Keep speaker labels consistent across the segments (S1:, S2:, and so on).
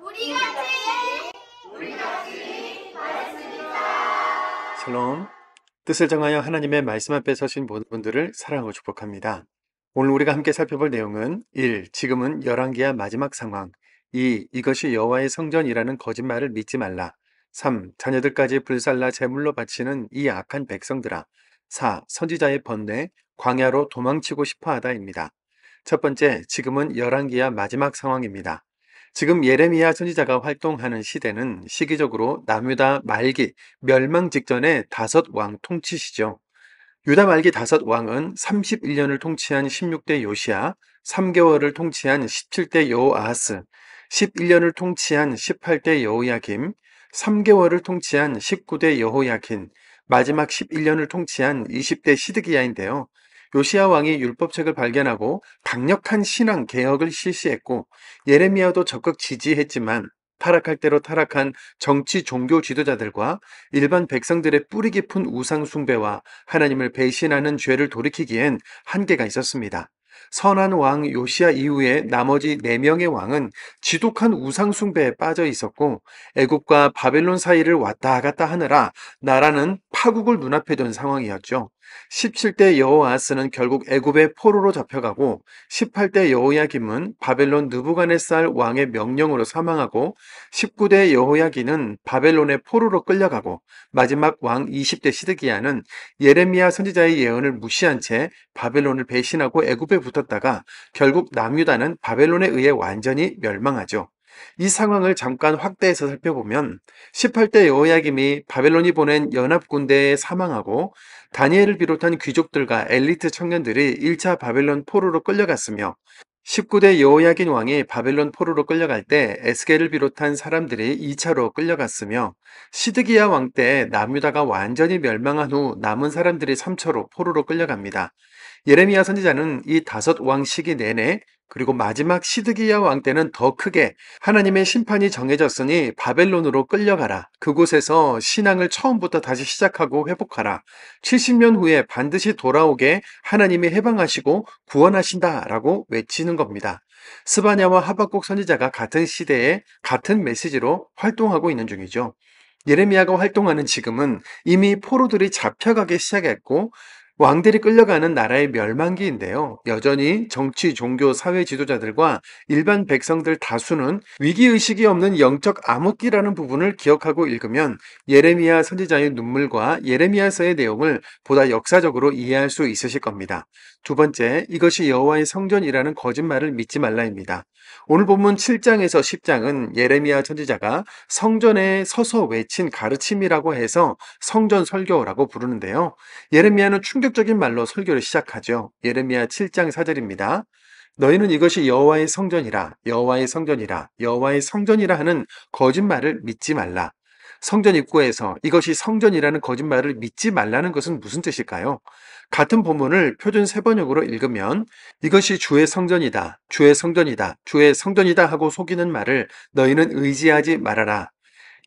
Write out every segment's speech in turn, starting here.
S1: 우리 같이 말했습니다.
S2: 샬롬. 뜻을 정하여 하나님의 말씀 앞에 서신 모든 분들을 사랑하고 축복합니다. 오늘 우리가 함께 살펴볼 내용은 1. 지금은 열왕기야 마지막 상황. 2. 이것이 여호와의 성전이라는 거짓말을 믿지 말라. 3. 자녀들까지 불살라 제물로 바치는 이 악한 백성들아. 4. 선지자의 번뇌, 광야로 도망치고 싶어하다입니다. 첫 번째, 지금은 열왕기야 마지막 상황입니다. 지금 예레미야 선지자가 활동하는 시대는 시기적으로 남유다 말기, 멸망 직전의 다섯 왕 통치시죠. 유다 말기 다섯 왕은 31년을 통치한 16대 요시야, 3개월을 통치한 17대 여호아하스, 11년을 통치한 18대 여호야김, 3개월을 통치한 19대 여호야킨, 마지막 11년을 통치한 20대 시드기야인데요. 요시야 왕이 율법책을 발견하고 강력한 신앙 개혁을 실시했고 예레미야도 적극 지지했지만 타락할 대로 타락한 정치 종교 지도자들과 일반 백성들의 뿌리 깊은 우상 숭배와 하나님을 배신하는 죄를 돌이키기엔 한계가 있었습니다. 선한 왕 요시야 이후에 나머지 4명의 왕은 지독한 우상 숭배에 빠져 있었고 애굽과 바벨론 사이를 왔다 갔다 하느라 나라는 파국을 눈앞에 둔 상황이었죠. 17대 여호아스는 결국 애굽의 포로로 잡혀가고 18대 여호야김은 바벨론 느부갓네살 왕의 명령으로 사망하고 19대 여호야기는 바벨론의 포로로 끌려가고 마지막 왕 20대 시드기야는 예레미야 선지자의 예언을 무시한 채 바벨론을 배신하고 애굽에 붙었다가 결국 남유다는 바벨론에 의해 완전히 멸망하죠. 이 상황을 잠깐 확대해서 살펴보면 18대 여호야김이 바벨론이 보낸 연합군대에 사망하고 다니엘을 비롯한 귀족들과 엘리트 청년들이 1차 바벨론 포로로 끌려갔으며 19대 여호야긴 왕이 바벨론 포로로 끌려갈 때 에스겔을 비롯한 사람들이 2차로 끌려갔으며 시드기야 왕 때 남유다가 완전히 멸망한 후 남은 사람들이 3차로 포로로 끌려갑니다. 예레미야 선지자는 이 다섯 왕 시기 내내 그리고 마지막 시드기야 왕 때는 더 크게 하나님의 심판이 정해졌으니 바벨론으로 끌려가라. 그곳에서 신앙을 처음부터 다시 시작하고 회복하라. 70년 후에 반드시 돌아오게 하나님이 해방하시고 구원하신다라고 외치는 겁니다. 스바냐와 하박국 선지자가 같은 시대에 같은 메시지로 활동하고 있는 중이죠. 예레미야가 활동하는 지금은 이미 포로들이 잡혀가기 시작했고 왕들이 끌려가는 나라의 멸망기인데요. 여전히 정치, 종교, 사회 지도자들과 일반 백성들 다수는 위기의식이 없는 영적 암흑기라는 부분을 기억하고 읽으면 예레미야 선지자의 눈물과 예레미야서의 내용을 보다 역사적으로 이해할 수 있으실 겁니다. 두 번째, 이것이 여호와의 성전이라는 거짓말을 믿지 말라입니다. 오늘 본문 7장에서 10장은 예레미야 선지자가 성전에 서서 외친 가르침이라고 해서 성전 설교라고 부르는데요. 예레미야는 충격적인 말로 설교를 시작하죠. 예레미야 7장 4절입니다. 너희는 이것이 여호와의 성전이라, 여호와의 성전이라, 여호와의 성전이라 하는 거짓말을 믿지 말라. 성전 입구에서 이것이 성전이라는 거짓말을 믿지 말라는 것은 무슨 뜻일까요? 같은 본문을 표준 세번역으로 읽으면 이것이 주의 성전이다, 주의 성전이다, 주의 성전이다 하고 속이는 말을 너희는 의지하지 말아라.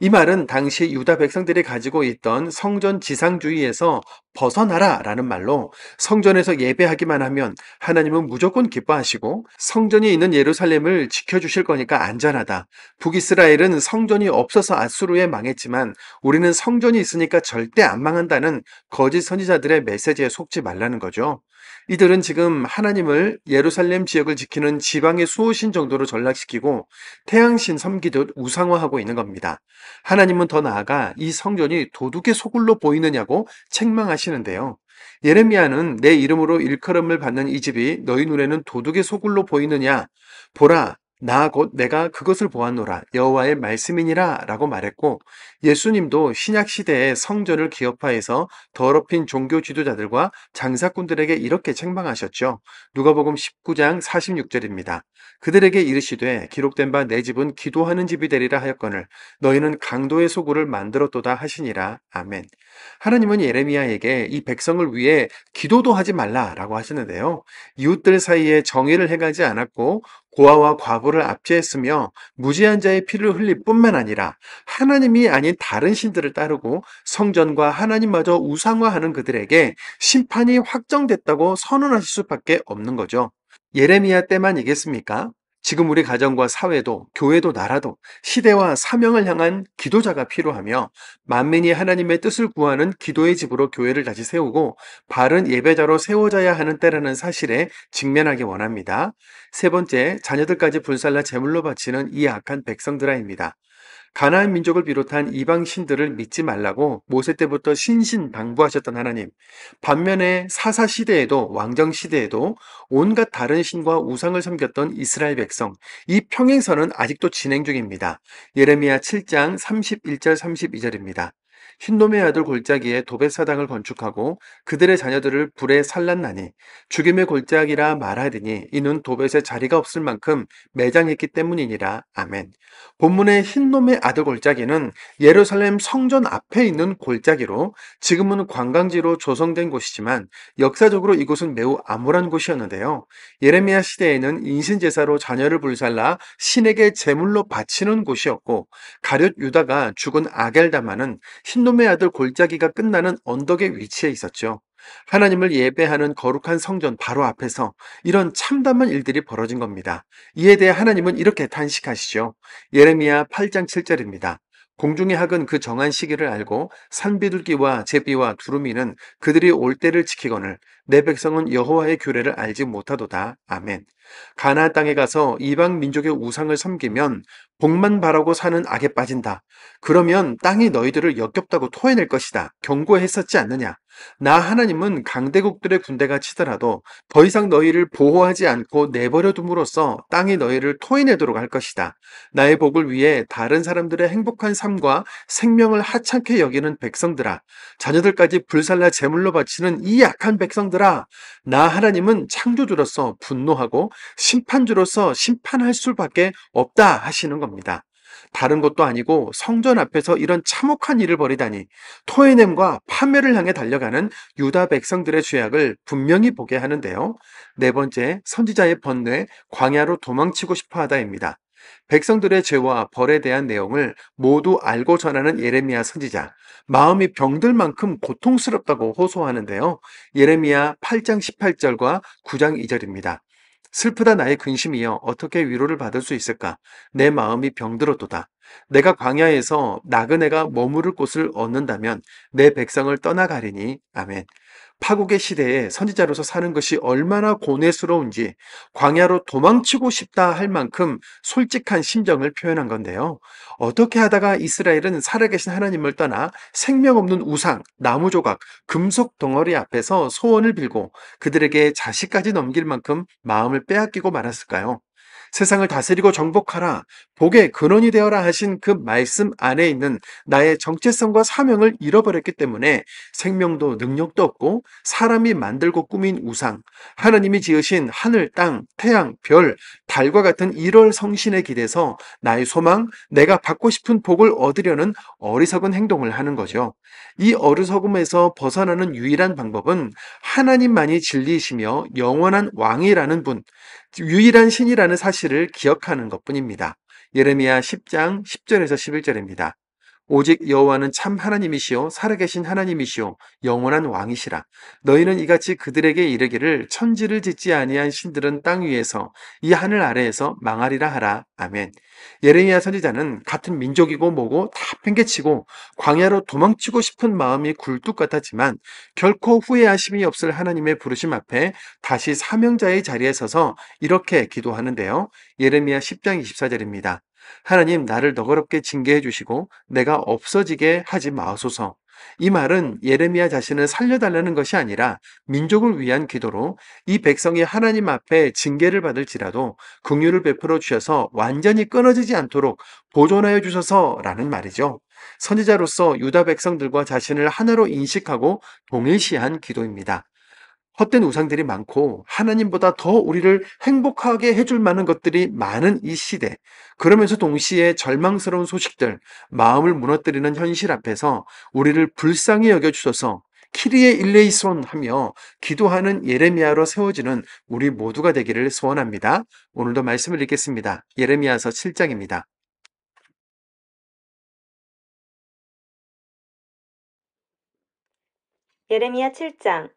S2: 이 말은 당시 유다 백성들이 가지고 있던 성전 지상주의에서 벗어나라 라는 말로 성전에서 예배하기만 하면 하나님은 무조건 기뻐하시고 성전이 있는 예루살렘을 지켜주실 거니까 안전하다. 북이스라엘은 성전이 없어서 앗수르에 망했지만 우리는 성전이 있으니까 절대 안 망한다는 거짓 선지자들의 메시지에 속지 말라는 거죠. 이들은 지금 하나님을 예루살렘 지역을 지키는 지방의 수호신 정도로 전락시키고 태양신 섬기듯 우상화하고 있는 겁니다. 하나님은 더 나아가 이 성전이 도둑의 소굴로 보이느냐고 책망하시는데요. 예레미야는 내 이름으로 일컬음을 받는 이 집이 너희 눈에는 도둑의 소굴로 보이느냐? 보라, 나 곧 내가 그것을 보았노라. 여호와의 말씀이니라 라고 말했고 예수님도 신약 시대의 성전을 기업화해서 더럽힌 종교 지도자들과 장사꾼들에게 이렇게 책망하셨죠. 누가복음 19장 46절입니다. 그들에게 이르시되 기록된 바 내 집은 기도하는 집이 되리라 하였거늘 너희는 강도의 소굴을 만들었도다 하시니라. 아멘. 하나님은 예레미야에게 이 백성을 위해 기도도 하지 말라라고 하시는데요. 이웃들 사이에 정의를 행하지 않았고 고아와 과부를 압제했으며 무지한 자의 피를 흘릴 뿐만 아니라 하나님이 아닌 다른 신들을 따르고 성전과 하나님마저 우상화하는 그들에게 심판이 확정됐다고 선언하실 수밖에 없는 거죠. 예레미야 때만이겠습니까? 지금 우리 가정과 사회도, 교회도, 나라도 시대와 사명을 향한 기도자가 필요하며 만민이 하나님의 뜻을 구하는 기도의 집으로 교회를 다시 세우고 바른 예배자로 세워져야 하는 때라는 사실에 직면하기 원합니다. 세 번째, 자녀들까지 불살라 제물로 바치는 이 악한 백성들아입니다. 가나안 민족을 비롯한 이방 신들을 믿지 말라고 모세 때부터 신신당부하셨던 하나님. 반면에 사사 시대에도 왕정 시대에도 온갖 다른 신과 우상을 섬겼던 이스라엘 백성. 이 평행선은 아직도 진행 중입니다. 예레미야 7장 31절 32절입니다. 흰놈의 아들 골짜기에 도벳사당을 건축하고 그들의 자녀들을 불에 살랐나니 죽임의 골짜기라 말하더니 이는 도벳에 자리가 없을 만큼 매장했기 때문이니라. 아멘. 본문의 흰놈의 아들 골짜기는 예루살렘 성전 앞에 있는 골짜기로 지금은 관광지로 조성된 곳이지만 역사적으로 이곳은 매우 암울한 곳이었는데요. 예레미야 시대에는 인신제사로 자녀를 불살라 신에게 제물로 바치는 곳이었고 가룟 유다가 죽은 아겔다마는 흰놈의 아들 골짜기가 끝나는 언덕에 위치해 있었죠. 하나님을 예배하는 거룩한 성전 바로 앞에서 이런 참담한 일들이 벌어진 겁니다. 이에 대해 하나님은 이렇게 탄식하시죠. 예레미야 8장 7절입니다. 공중의 학은 그 정한 시기를 알고 산비둘기와 제비와 두루미는 그들이 올 때를 지키거늘 내 백성은 여호와의 규례를 알지 못하도다. 아멘. 가나안 땅에 가서 이방 민족의 우상을 섬기면 복만 바라고 사는 악에 빠진다. 그러면 땅이 너희들을 역겹다고 토해낼 것이다. 경고했었지 않느냐? 나 하나님은 강대국들의 군대가 치더라도 더 이상 너희를 보호하지 않고 내버려 둠으로써 땅이 너희를 토해내도록 할 것이다. 나의 복을 위해 다른 사람들의 행복한 삶과 생명을 하찮게 여기는 백성들아, 자녀들까지 불살라 제물로 바치는 이 약한 백성들아, 나 하나님은 창조주로서 분노하고 심판주로서 심판할 수밖에 없다 하시는 겁니다. 다른 것도 아니고 성전 앞에서 이런 참혹한 일을 벌이다니 토해냄과 파멸을 향해 달려가는 유다 백성들의 죄악을 분명히 보게 하는데요. 네 번째, 선지자의 번뇌, 광야로 도망치고 싶어 하다입니다. 백성들의 죄와 벌에 대한 내용을 모두 알고 전하는 예레미야 선지자. 마음이 병들 만큼 고통스럽다고 호소하는데요. 예레미야 8장 18절과 9장 2절입니다. 슬프다 나의 근심이여 어떻게 위로를 받을 수 있을까? 내 마음이 병들었도다. 내가 광야에서 나그네가 머무를 곳을 얻는다면 내 백성을 떠나가리니. 아멘. 파국의 시대에 선지자로서 사는 것이 얼마나 고뇌스러운지 광야로 도망치고 싶다 할 만큼 솔직한 심정을 표현한 건데요. 어떻게 하다가 이스라엘은 살아계신 하나님을 떠나 생명 없는 우상, 나무 조각, 금속 덩어리 앞에서 소원을 빌고 그들에게 자식까지 넘길 만큼 마음을 빼앗기고 말았을까요? 세상을 다스리고 정복하라, 복의 근원이 되어라 하신 그 말씀 안에 있는 나의 정체성과 사명을 잃어버렸기 때문에 생명도 능력도 없고 사람이 만들고 꾸민 우상, 하나님이 지으신 하늘, 땅, 태양, 별, 달과 같은 일월 성신에 기대서 나의 소망, 내가 받고 싶은 복을 얻으려는 어리석은 행동을 하는 거죠. 이 어리석음에서 벗어나는 유일한 방법은 하나님만이 진리이시며 영원한 왕이라는 분, 유일한 신이라는 사실을 기억하는 것뿐입니다. 예레미야 10장 10절에서 11절입니다. 오직 여호와는 참 하나님이시요 살아계신 하나님이시요 영원한 왕이시라. 너희는 이같이 그들에게 이르기를 천지를 짓지 아니한 신들은 땅 위에서 이 하늘 아래에서 망하리라 하라. 아멘. 예레미야 선지자는 같은 민족이고 뭐고 다 팽개치고 광야로 도망치고 싶은 마음이 굴뚝 같았지만 결코 후회하심이 없을 하나님의 부르심 앞에 다시 사명자의 자리에 서서 이렇게 기도하는데요. 예레미야 10장 24절입니다. 하나님 나를 너그럽게 징계해 주시고 내가 없어지게 하지 마소서. 이 말은 예레미야 자신을 살려달라는 것이 아니라 민족을 위한 기도로 이 백성이 하나님 앞에 징계를 받을지라도 긍휼을 베풀어 주셔서 완전히 끊어지지 않도록 보존하여 주셔서라는 말이죠. 선지자로서 유다 백성들과 자신을 하나로 인식하고 동일시한 기도입니다. 헛된 우상들이 많고 하나님보다 더 우리를 행복하게 해줄 만한 것들이 많은 이 시대, 그러면서 동시에 절망스러운 소식들, 마음을 무너뜨리는 현실 앞에서 우리를 불쌍히 여겨주셔서 키리에 일레이손 하며 기도하는 예레미야로 세워지는 우리 모두가 되기를 소원합니다. 오늘도 말씀을 읽겠습니다. 예레미야서 7장입니다.
S3: 예레미야 7장.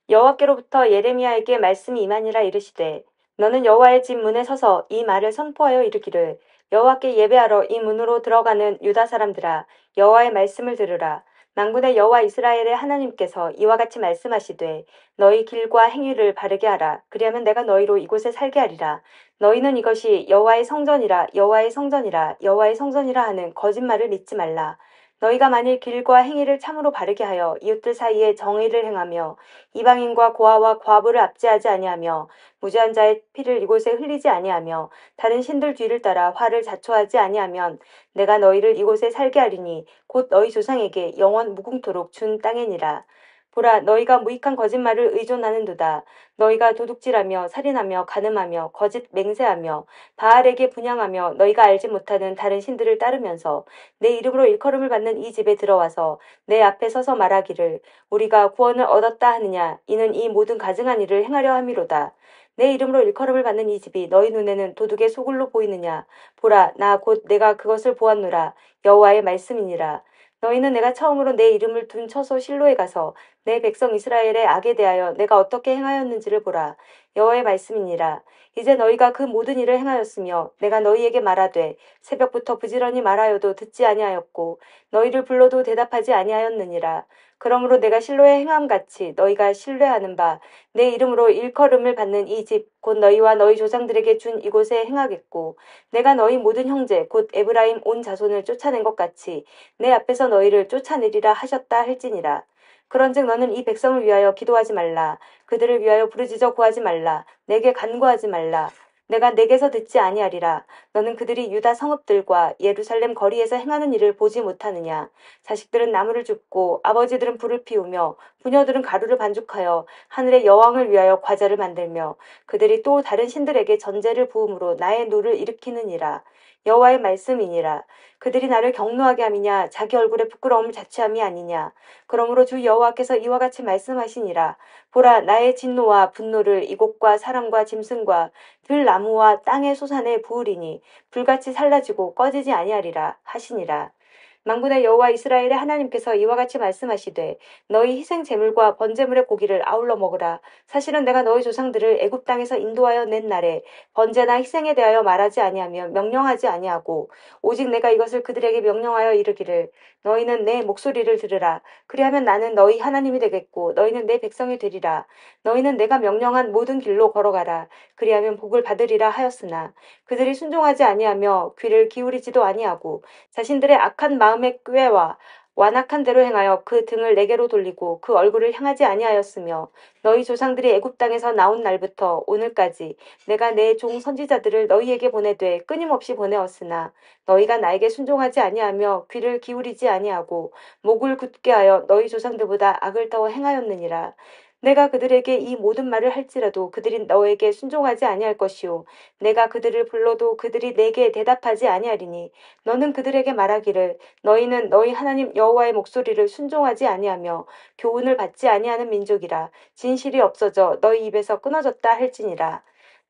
S3: 여호와께로부터 예레미야에게 말씀이 임하니라 이르시되 너는 여호와의 집 문에 서서 이 말을 선포하여 이르기를 여호와께 예배하러 이 문으로 들어가는 유다 사람들아 여호와의 말씀을 들으라. 만군의 여호와 이스라엘의 하나님께서 이와 같이 말씀하시되 너희 길과 행위를 바르게 하라. 그리하면 내가 너희로 이곳에 살게 하리라. 너희는 이것이 여호와의 성전이라 여호와의 성전이라 여호와의 성전이라 하는 거짓말을 믿지 말라. 너희가 만일 길과 행위를 참으로 바르게 하여 이웃들 사이에 정의를 행하며 이방인과 고아와 과부를 압제하지 아니하며 무죄한 자의 피를 이곳에 흘리지 아니하며 다른 신들 뒤를 따라 화를 자초하지 아니하면 내가 너희를 이곳에 살게 하리니 곧 너희 조상에게 영원 무궁토록 준 땅이니라. 보라 너희가 무익한 거짓말을 의존하는도다. 너희가 도둑질하며 살인하며 간음하며 거짓 맹세하며 바알에게 분향하며 너희가 알지 못하는 다른 신들을 따르면서 내 이름으로 일컬음을 받는 이 집에 들어와서 내 앞에 서서 말하기를 우리가 구원을 얻었다 하느냐. 이는 이 모든 가증한 일을 행하려 함이로다. 내 이름으로 일컬음을 받는 이 집이 너희 눈에는 도둑의 소굴로 보이느냐. 보라 나 곧 내가 그것을 보았노라. 여호와의 말씀이니라. 너희는 내가 처음으로 내 이름을 둔 처소 실로에 가서 내 백성 이스라엘의 악에 대하여 내가 어떻게 행하였는지를 보라. 여호와의 말씀이니라. 이제 너희가 그 모든 일을 행하였으며 내가 너희에게 말하되 새벽부터 부지런히 말하여도 듣지 아니하였고 너희를 불러도 대답하지 아니하였느니라. 그러므로 내가 실로에 행함같이 너희가 신뢰하는 바 내 이름으로 일컬음을 받는 이 집 곧 너희와 너희 조상들에게 준 이곳에 행하겠고 내가 너희 모든 형제 곧 에브라임 온 자손을 쫓아낸 것 같이 내 앞에서 너희를 쫓아내리라 하셨다 할지니라. 그런즉 너는 이 백성을 위하여 기도하지 말라. 그들을 위하여 부르짖어 구하지 말라. 내게 간구하지 말라. 내가 내게서 듣지 아니하리라. 너는 그들이 유다 성읍들과 예루살렘 거리에서 행하는 일을 보지 못하느냐. 자식들은 나무를 줍고 아버지들은 불을 피우며 부녀들은 가루를 반죽하여 하늘의 여왕을 위하여 과자를 만들며 그들이 또 다른 신들에게 전제를 부음으로 나의 노를 일으키느니라. 여호와의 말씀이니라. 그들이 나를 경노하게 함이냐 자기 얼굴에 부끄러움을 자취함이 아니냐. 그러므로 주 여호와께서 이와 같이 말씀하시니라. 보라 나의 진노와 분노를 이곳과 사람과 짐승과 들나무와 땅의 소산에 부으리니 불같이 살라지고 꺼지지 아니하리라 하시니라. 만군의 여호와 이스라엘의 하나님께서 이와 같이 말씀하시되 너희 희생 제물과 번제물의 고기를 아울러 먹으라. 사실은 내가 너희 조상들을 애굽 땅에서 인도하여 낸 날에 번제나 희생에 대하여 말하지 아니하며 명령하지 아니하고 오직 내가 이것을 그들에게 명령하여 이르기를 너희는 내 목소리를 들으라. 그리하면 나는 너희 하나님이 되겠고 너희는 내 백성이 되리라. 너희는 내가 명령한 모든 길로 걸어가라. 그리하면 복을 받으리라 하였으나 그들이 순종하지 아니하며 귀를 기울이지도 아니하고 자신들의 악한 마음의 꾀와 완악한 대로 행하여 그 등을 내게로 돌리고 그 얼굴을 향하지 아니하였으며 너희 조상들이 애굽 땅에서 나온 날부터 오늘까지 내가 내 종 선지자들을 너희에게 보내되 끊임없이 보내었으나 너희가 나에게 순종하지 아니하며 귀를 기울이지 아니하고 목을 굳게 하여 너희 조상들보다 악을 더 행하였느니라. 내가 그들에게 이 모든 말을 할지라도 그들이 너에게 순종하지 아니할 것이요 내가 그들을 불러도 그들이 내게 대답하지 아니하리니 너는 그들에게 말하기를 너희는 너희 하나님 여호와의 목소리를 순종하지 아니하며 교훈을 받지 아니하는 민족이라 진실이 없어져 너희 입에서 끊어졌다 할지니라.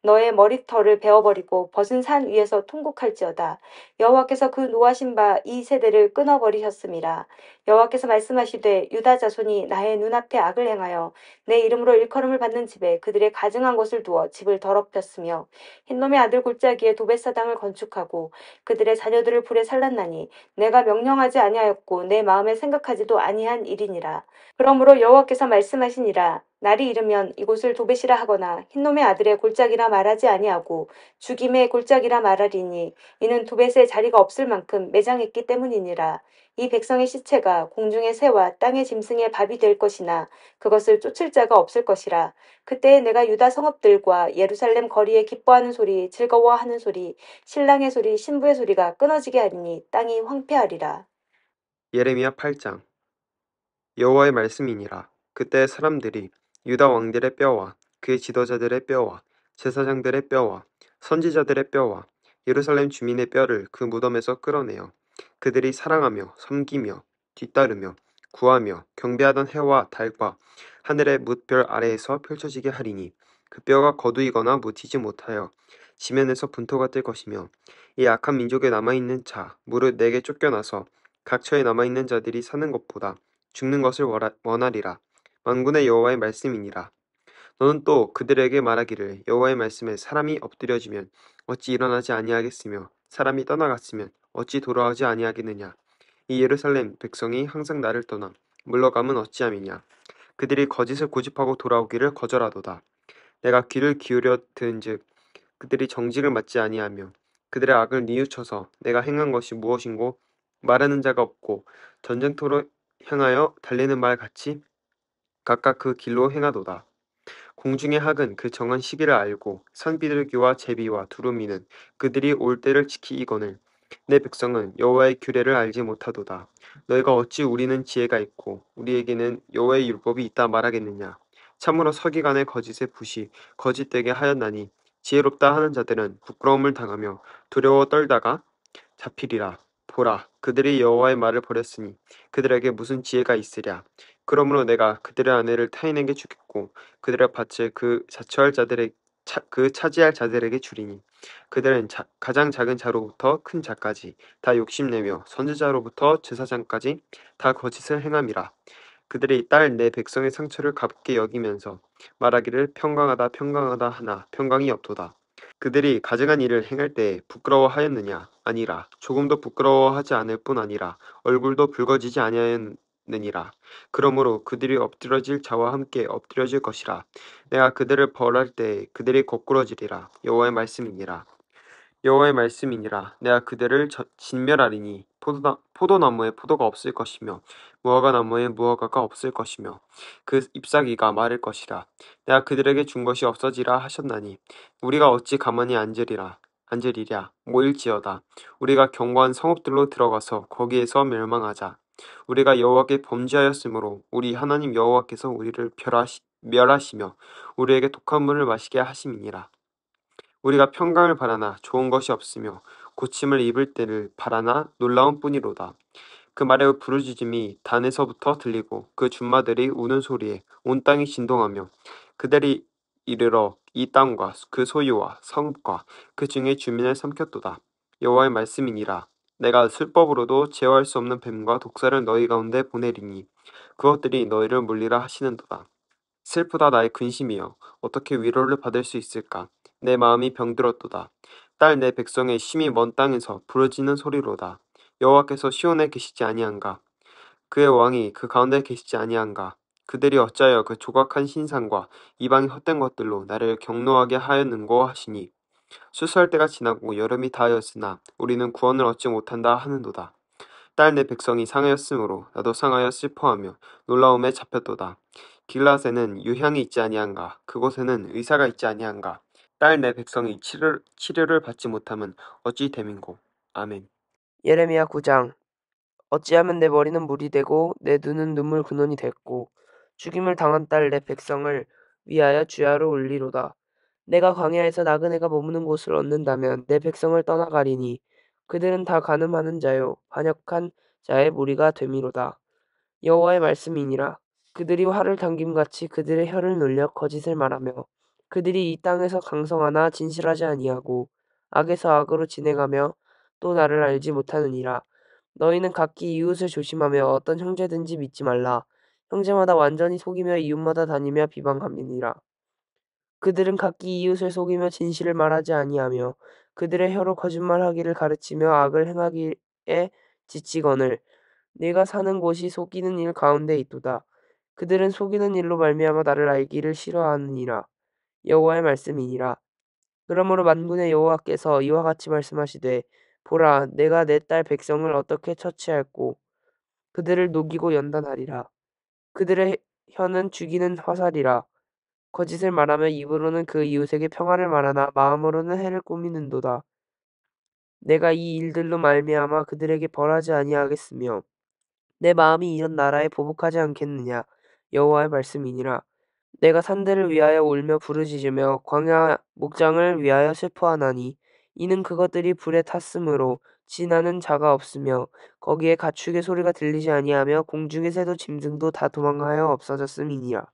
S3: 너의 머리털을 베어버리고 벗은 산 위에서 통곡할지어다. 여호와께서 그 노하신 바 이 세대를 끊어버리셨음이라. 여호와께서 말씀하시되 유다 자손이 나의 눈앞에 악을 행하여 내 이름으로 일컬음을 받는 집에 그들의 가증한 것을 두어 집을 더럽혔으며 흰놈의 아들 골짜기에 도벳사당을 건축하고 그들의 자녀들을 불에 살랐나니 내가 명령하지 아니하였고 내 마음에 생각하지도 아니한 일이니라. 그러므로 여호와께서 말씀하시니라. 날이 이르면 이곳을 도벳이라 하거나 흰놈의 아들의 골짜기라 말하지 아니하고 죽임의 골짜기라 말하리니 이는 도벳에 자리가 없을 만큼 매장했기 때문이니라. 이 백성의 시체가 공중의 새와 땅의 짐승의 밥이 될 것이나 그것을 쫓을 자가 없을 것이라. 그때에 내가 유다 성읍들과 예루살렘 거리에 기뻐하는 소리, 즐거워하는 소리, 신랑의 소리, 신부의 소리가 끊어지게 하리니 땅이 황폐하리라.
S4: 예레미야 8장. 여호와의 말씀이니라. 그때 사람들이 유다 왕들의 뼈와 그의 지도자들의 뼈와 제사장들의 뼈와 선지자들의 뼈와 예루살렘 주민의 뼈를 그 무덤에서 끌어내어 그들이 사랑하며 섬기며 뒤따르며 구하며 경배하던 해와 달과 하늘의 뭇별 아래에서 펼쳐지게 하리니 그 뼈가 거두이거나 묻히지 못하여 지면에서 분토가 뜰 것이며 이 악한 민족에 남아있는 자 무릇 내게 쫓겨나서 각처에 남아있는 자들이 사는 것보다 죽는 것을 원하리라. 만군의 여호와의 말씀이니라. 너는 또 그들에게 말하기를 여호와의 말씀에 사람이 엎드려지면 어찌 일어나지 아니하겠으며 사람이 떠나갔으면 어찌 돌아오지 아니하겠느냐. 이 예루살렘 백성이 항상 나를 떠나 물러가면 어찌함이냐. 그들이 거짓을 고집하고 돌아오기를 거절하도다. 내가 귀를 기울여 들은즉 그들이 정직을 맡지 아니하며 그들의 악을 뉘우쳐서 내가 행한 것이 무엇인고 말하는 자가 없고 전쟁터로 향하여 달리는 말 같이 각각 그 길로 행하도다. 공중의 학은 그 정한 시기를 알고 산비둘기와 제비와 두루미는 그들이 올 때를 지키거늘 내 백성은 여호와의 규례를 알지 못하도다. 너희가 어찌 우리는 지혜가 있고 우리에게는 여호와의 율법이 있다 말하겠느냐. 참으로 서기관의 거짓의 붓이 거짓되게 하였나니 지혜롭다 하는 자들은 부끄러움을 당하며 두려워 떨다가 잡히리라. 보라, 그들이 여호와의 말을 버렸으니 그들에게 무슨 지혜가 있으랴. 그러므로 내가 그들의 아내를 타인에게 주겠고 그들의 밭을 그 차지할 자들에게 주리니 그들은 가장 작은 자로부터 큰 자까지 다 욕심내며 선지자로부터 제사장까지 다 거짓을 행함이라. 그들이 딸 내 백성의 상처를 가볍게 여기면서 말하기를 평강하다 평강하다 하나 평강이 없도다. 그들이 가증한 일을 행할 때 부끄러워하였느냐? 아니라. 조금도 부끄러워하지 않을 뿐 아니라 얼굴도 붉어지지 아니하였느니라. 그러므로 그들이 엎드러질 자와 함께 엎드러질 것이라. 내가 그들을 벌할 때 그들이 거꾸러지리라. 여호와의 말씀이니라. 여호와의 말씀이니라. 내가 그들을 진멸하리니 포도나무에 포도가 없을 것이며 무화과나무에 무화과가 없을 것이며 그 잎사귀가 마를 것이라. 내가 그들에게 준 것이 없어지라 하셨나니 우리가 어찌 가만히 앉으리랴. 모일지어다. 우리가 견고한 성읍들로 들어가서 거기에서 멸망하자. 우리가 여호와께 범죄하였으므로 우리 하나님 여호와께서 우리를 멸하시며 우리에게 독한 물을 마시게 하심이니라. 우리가 평강을 바라나 좋은 것이 없으며 고침을 입을 때를 바라나 놀라운 뿐이로다. 그 말에 부르짖음이 단에서부터 들리고 그 준마들이 우는 소리에 온 땅이 진동하며 그들이 이르러 이 땅과 그 소유와 성읍과 그 중의 주민을 삼켰도다. 여호와의 말씀이니라. 내가 술법으로도 제어할 수 없는 뱀과 독사를 너희 가운데 보내리니 그것들이 너희를 물리라 하시는도다. 슬프다 나의 근심이여 어떻게 위로를 받을 수 있을까. 내 마음이 병들었도다. 딸 내 백성의 심히 먼 땅에서 부르짖는 소리로다. 여호와께서 시온에 계시지 아니한가. 그의 왕이 그 가운데 계시지 아니한가. 그들이 어찌하여 그 조각한 신상과 이방의 헛된 것들로 나를 경노하게 하였는고 하시니 수수할 때가 지나고 여름이 다하였으나 우리는 구원을 얻지 못한다 하는도다. 딸 내 백성이 상하였으므로 나도 상하여 슬퍼하며 놀라움에 잡혔도다. 길라앗에는 유향이 있지 아니한가. 그곳에는 의사가 있지 아니한가. 딸 내 백성이 치료를 받지 못함은 어찌 됨인고. 아멘.
S5: 예레미야 9장. 어찌하면 내 머리는 물이 되고 내 눈은 눈물 근원이 됐고 죽임을 당한 딸 내 백성을 위하여 주야로 울리로다. 내가 광야에서 나그네가 머무는 곳을 얻는다면 내 백성을 떠나가리니 그들은 다 간음하는 자요 반역한 자의 무리가 됨이로다. 여호와의 말씀이니라. 그들이 활을 당김같이 그들의 혀를 놀려 거짓을 말하며 그들이 이 땅에서 강성하나 진실하지 아니하고 악에서 악으로 진행하며 또 나를 알지 못하느니라. 너희는 각기 이웃을 조심하며 어떤 형제든지 믿지 말라. 형제마다 완전히 속이며 이웃마다 다니며 비방함이니라. 그들은 각기 이웃을 속이며 진실을 말하지 아니하며 그들의 혀로 거짓말하기를 가르치며 악을 행하기에 지치거늘 네가 사는 곳이 속이는 일 가운데 있도다. 그들은 속이는 일로 말미암아 나를 알기를 싫어하느니라. 여호와의 말씀이니라. 그러므로 만군의 여호와께서 이와 같이 말씀하시되 보라 내가 내 딸 백성을 어떻게 처치할꼬 그들을 녹이고 연단하리라. 그들의 혀는 죽이는 화살이라. 거짓을 말하며 입으로는 그 이웃에게 평화를 말하나 마음으로는 해를 꾸미는도다. 내가 이 일들로 말미암아 그들에게 벌하지 아니하겠으며 내 마음이 이런 나라에 보복하지 않겠느냐. 여호와의 말씀이니라. 내가 산들을 위하여 울며 부르짖으며 광야 목장을 위하여 슬퍼하나니 이는 그것들이 불에 탔으므로 지나는 자가 없으며 거기에 가축의 소리가 들리지 아니하며 공중의 새도 짐승도 다 도망하여 없어졌음이니라.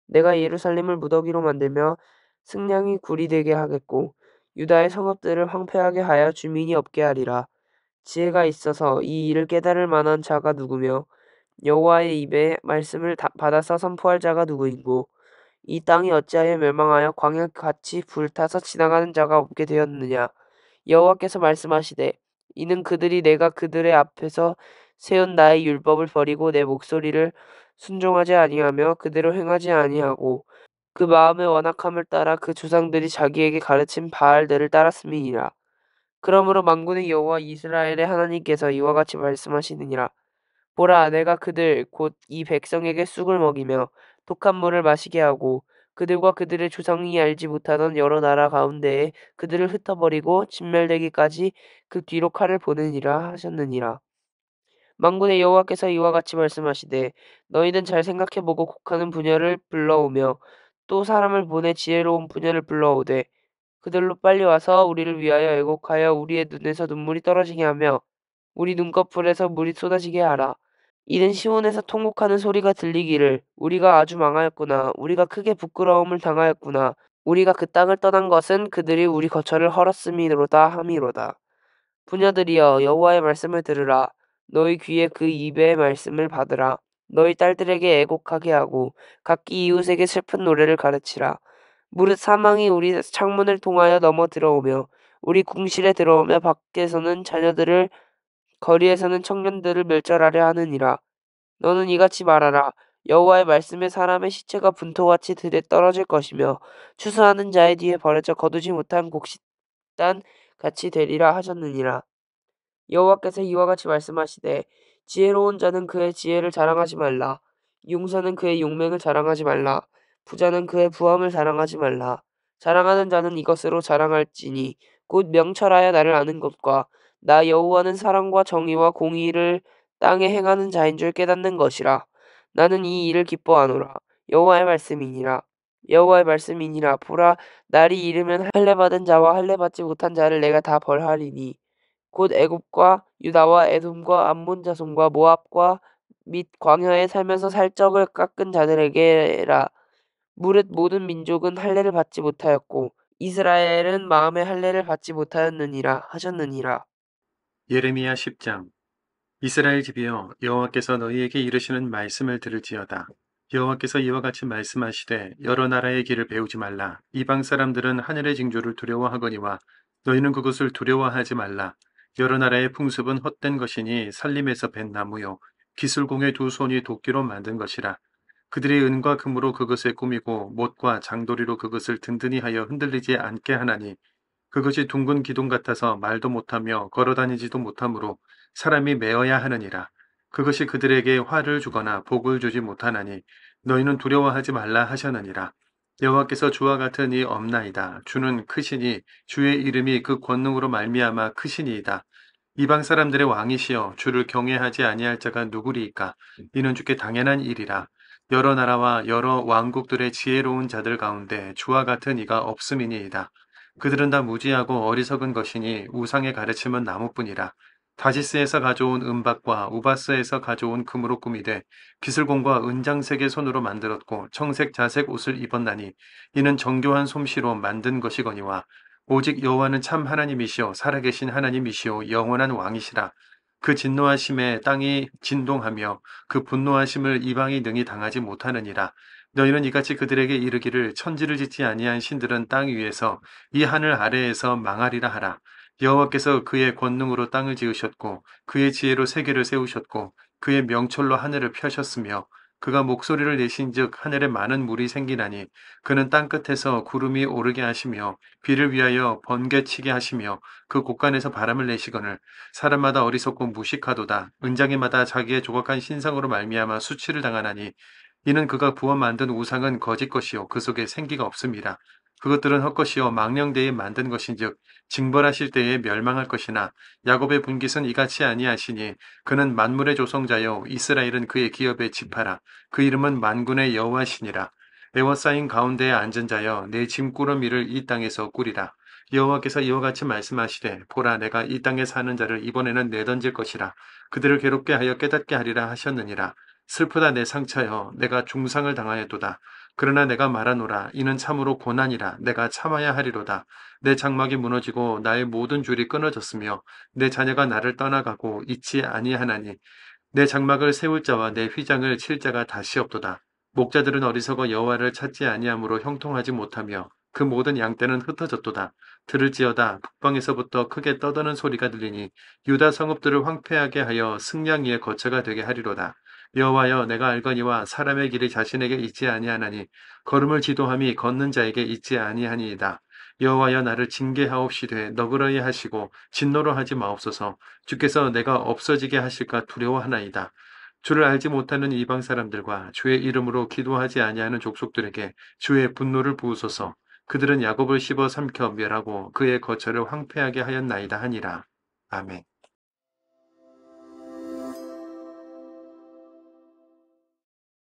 S5: 내가 예루살렘을 무더기로 만들며 승냥이 굴이 되게 하겠고 유다의 성읍들을 황폐하게 하여 주민이 없게 하리라. 지혜가 있어서 이 일을 깨달을 만한 자가 누구며 여호와의 입에 말씀을 받아서 선포할 자가 누구인고 이 땅이 어찌하여 멸망하여 광야같이 불타서 지나가는 자가 없게 되었느냐. 여호와께서 말씀하시되 이는 그들이 내가 그들의 앞에서 세운 나의 율법을 버리고 내 목소리를 순종하지 아니하며 그대로 행하지 아니하고 그 마음의 완악함을 따라 그 조상들이 자기에게 가르친 바알들을 따랐음이니라. 그러므로 만군의 여호와 이스라엘의 하나님께서 이와 같이 말씀하시느니라. 보라, 내가 그들 곧 이 백성에게 쑥을 먹이며 독한 물을 마시게 하고 그들과 그들의 조상이 알지 못하던 여러 나라 가운데에 그들을 흩어버리고 진멸되기까지 그 뒤로 칼을 보내니라 하셨느니라. 만군의 여호와께서 이와 같이 말씀하시되 너희는 잘 생각해보고 곡하는 부녀를 불러오며 또 사람을 보내 지혜로운 부녀를 불러오되 그들로 빨리 와서 우리를 위하여 애곡하여 우리의 눈에서 눈물이 떨어지게 하며 우리 눈꺼풀에서 물이 쏟아지게 하라. 이는 시온에서 통곡하는 소리가 들리기를 우리가 아주 망하였구나. 우리가 크게 부끄러움을 당하였구나. 우리가 그 땅을 떠난 것은 그들이 우리 거처를 헐었음이로다 함이로다. 부녀들이여 여호와의 말씀을 들으라. 너희 귀에 그 입의 말씀을 받으라. 너희 딸들에게 애곡하게 하고 각기 이웃에게 슬픈 노래를 가르치라. 무릇 사망이 우리 창문을 통하여 넘어 들어오며 우리 궁실에 들어오며 밖에서는 자녀들을 거리에서는 청년들을 멸절하려 하느니라. 너는 이같이 말하라. 여호와의 말씀에 사람의 시체가 분토같이 들에 떨어질 것이며 추수하는 자의 뒤에 버려져 거두지 못한 곡식단 같이 되리라 하셨느니라. 여호와께서 이와 같이 말씀하시되 지혜로운 자는 그의 지혜를 자랑하지 말라. 용사는 그의 용맹을 자랑하지 말라. 부자는 그의 부함을 자랑하지 말라. 자랑하는 자는 이것으로 자랑할지니 곧 명철하여 나를 아는 것과 나 여호와는 사랑과 정의와 공의를 땅에 행하는 자인 줄 깨닫는 것이라. 나는 이 일을 기뻐하노라. 여호와의 말씀이니라. 여호와의 말씀이니라. 보라, 날이 이르면 할례 받은 자와 할례 받지 못한 자를 내가 다 벌하리니 곧 애굽과 유다와 에돔과 암몬 자손과 모압과 및 광야에 살면서 살적을 깎은 자들에게라. 무릇 모든 민족은 할례를 받지 못하였고 이스라엘은 마음의 할례를 받지 못하였느니라 하셨느니라.
S2: 예레미야 10장. 이스라엘 집이여 여호와께서 너희에게 이르시는 말씀을 들을지어다. 여호와께서 이와 같이 말씀하시되 여러 나라의 길을 배우지 말라. 이방 사람들은 하늘의 징조를 두려워하거니와 너희는 그것을 두려워하지 말라. 여러 나라의 풍습은 헛된 것이니 살림에서 벤 나무요 기술공의 두 손이 도끼로 만든 것이라. 그들이 은과 금으로 그것에 꾸미고 못과 장도리로 그것을 든든히 하여 흔들리지 않게 하나니 그것이 둥근 기둥 같아서 말도 못하며 걸어다니지도 못하므로 사람이 메어야 하느니라. 그것이 그들에게 화를 주거나 복을 주지 못하나니 너희는 두려워하지 말라 하셨느니라. 여호와께서 주와 같은 이 없나이다. 주는 크시니 주의 이름이 그 권능으로 말미암아 크시니이다. 이방 사람들의 왕이시여 주를 경외하지 아니할 자가 누구리이까? 이는 주께 당연한 일이라. 여러 나라와 여러 왕국들의 지혜로운 자들 가운데 주와 같은 이가 없음이니이다. 그들은 다 무지하고 어리석은 것이니 우상의 가르침은 나무뿐이라. 다시스에서 가져온 은박과 우바스에서 가져온 금으로 꾸미되 기슬공과 은장색의 손으로 만들었고 청색 자색 옷을 입었나니 이는 정교한 솜씨로 만든 것이거니와 오직 여호와는 참 하나님이시오 살아계신 하나님이시오 영원한 왕이시라. 그 진노하심에 땅이 진동하며 그 분노하심을 이방이 능히 당하지 못하느니라. 너희는 이같이 그들에게 이르기를 천지를 짓지 아니한 신들은 땅 위에서 이 하늘 아래에서 망하리라 하라. 여호와께서 그의 권능으로 땅을 지으셨고 그의 지혜로 세계를 세우셨고 그의 명철로 하늘을 펴셨으며 그가 목소리를 내신즉 하늘에 많은 물이 생기나니 그는 땅끝에서 구름이 오르게 하시며 비를 위하여 번개치게 하시며 그 곳간에서 바람을 내시거늘 사람마다 어리석고 무식하도다. 은장이마다 자기의 조각한 신상으로 말미암아 수치를 당하나니 이는 그가 부어 만든 우상은 거짓 것이요 그 속에 생기가 없습니다. 그것들은 헛것이요 망령되이 만든 것인즉 징벌하실 때에 멸망할 것이나 야곱의 분깃은 이같이 아니하시니 그는 만물의 조성자요 이스라엘은 그의 기업의 지파라. 그 이름은 만군의 여호와시니라. 에워싸인 가운데에 앉은 자여 내 짐꾸러미를 이 땅에서 꾸리라. 여호와께서 이와 같이 말씀하시되 보라 내가 이 땅에 사는 자를 이번에는 내던질 것이라. 그들을 괴롭게 하여 깨닫게 하리라 하셨느니라. 슬프다 내 상처여 내가 중상을 당하였도다. 그러나 내가 말하노라 이는 참으로 고난이라. 내가 참아야 하리로다. 내 장막이 무너지고 나의 모든 줄이 끊어졌으며 내 자녀가 나를 떠나가고 잊지 아니하나니 내 장막을 세울 자와 내 휘장을 칠 자가 다시 없도다. 목자들은 어리석어 여호와를 찾지 아니함으로 형통하지 못하며 그 모든 양떼는 흩어졌도다. 들을지어다 북방에서부터 크게 떠드는 소리가 들리니 유다 성읍들을 황폐하게 하여 승냥이의 거처가 되게 하리로다. 여호와여, 내가 알거니와 사람의 길이 자신에게 있지 아니하나니 걸음을 지도함이 걷는 자에게 있지 아니하니이다. 여호와여, 나를 징계하옵시되 너그러이 하시고 진노로 하지 마옵소서. 주께서 내가 없어지게 하실까 두려워하나이다. 주를 알지 못하는 이방 사람들과 주의 이름으로 기도하지 아니하는 족속들에게 주의 분노를 부으소서. 그들은 야곱을 씹어 삼켜 멸하고 그의 거처를 황폐하게 하였나이다 하니라. 아멘.